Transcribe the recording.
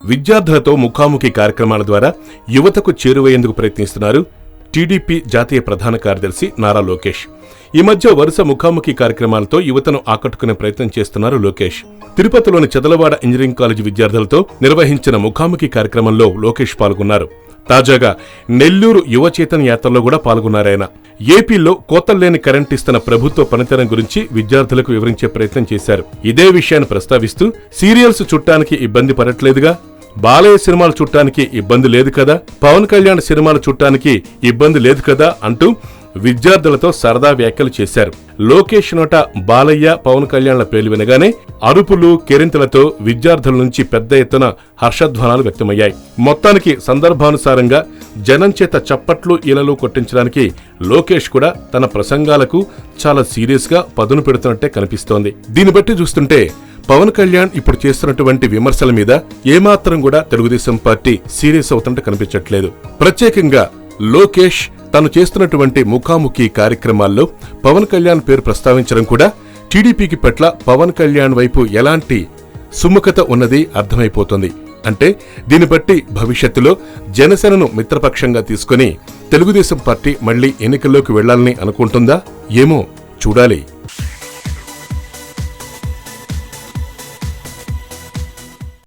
విద్యార్థులతో ముఖాముఖి కార్యక్రమాల ద్వారా యువతకు చేరువయ్యేందుకు ప్రయత్నిస్తున్నారు టీడీపీ జాతీయ ప్రధాన కార్యదర్శి నారా లోకేష్. ఈ మధ్య వరుస ముఖాముఖి కార్యక్రమాలతో యువతను ఆకట్టుకునే ప్రయత్నం చేస్తున్నారు లోకేష్. తిరుపతిలోని చదలవాడ ఇంజనీరింగ్ కాలేజీ విద్యార్థులతో నిర్వహించిన ముఖాముఖి కార్యక్రమంలో లోకేష్ పాల్గొన్నారు. తాజాగా నెల్లూరు యువ చైతన్య యాత్రలో కూడా పాల్గొన్నారాయన. ఏపీలో కోతల్లేని కరెంట్ ఇస్తున్న ప్రభుత్వ పనితనం గురించి విద్యార్థులకు వివరించే ప్రయత్నం చేశారు. ఇదే విషయాన్ని ప్రస్తావిస్తూ సీరియల్స్ చుట్టానికి ఇబ్బంది పడట్లేదుగా, బాలయ్య సినిమాలు చుట్టానికి ఇబ్బంది లేదు కదా, పవన్ కళ్యాణ్ సినిమాలు చుట్టానికి ఇబ్బంది లేదు కదా అంటూ విద్యార్థులతో సరదా వ్యాఖ్యలు చేశారు. లోకేష్ నోట బాలయ్య, పవన్ కళ్యాణ్ల పేర్లు వినగానే అరుపులు, కేరింతలతో విద్యార్థుల నుంచి పెద్ద ఎత్తున హర్షధ్వానాలు వ్యక్తమయ్యాయి. మొత్తానికి సందర్భానుసారంగా జనం చేత చప్పట్లు, ఈలలు కొట్టించడానికి లోకేష్ కూడా తన ప్రసంగాలకు చాలా సీరియస్ గా పదును పెడుతున్నట్టే కనిపిస్తోంది. దీన్ని బట్టి చూస్తుంటే పవన్ కళ్యాణ్ ఇప్పుడు చేస్తున్నటువంటి విమర్శల మీద ఏమాత్రం కూడా తెలుగుదేశం పార్టీ సీరియస్ అవుతున్నట్టు కనిపించట్లేదు. ప్రత్యేకంగా లోకేష్ తాను చేస్తున్నటువంటి ముఖాముఖి కార్యక్రమాల్లో పవన్ కళ్యాణ్ పేరు ప్రస్తావించడం కూడా టీడీపీకి పట్ల పవన్ కళ్యాణ్ వైపు ఎలాంటి సుముఖత ఉన్నది అర్థమైపోతుంది. అంటే దీన్ని బట్టి భవిష్యత్తులో జనసేనను మిత్రపక్షంగా తీసుకుని తెలుగుదేశం పార్టీ మళ్లీ ఎన్నికల్లోకి వెళ్లాలని అనుకుంటుందా ఏమో చూడాలి.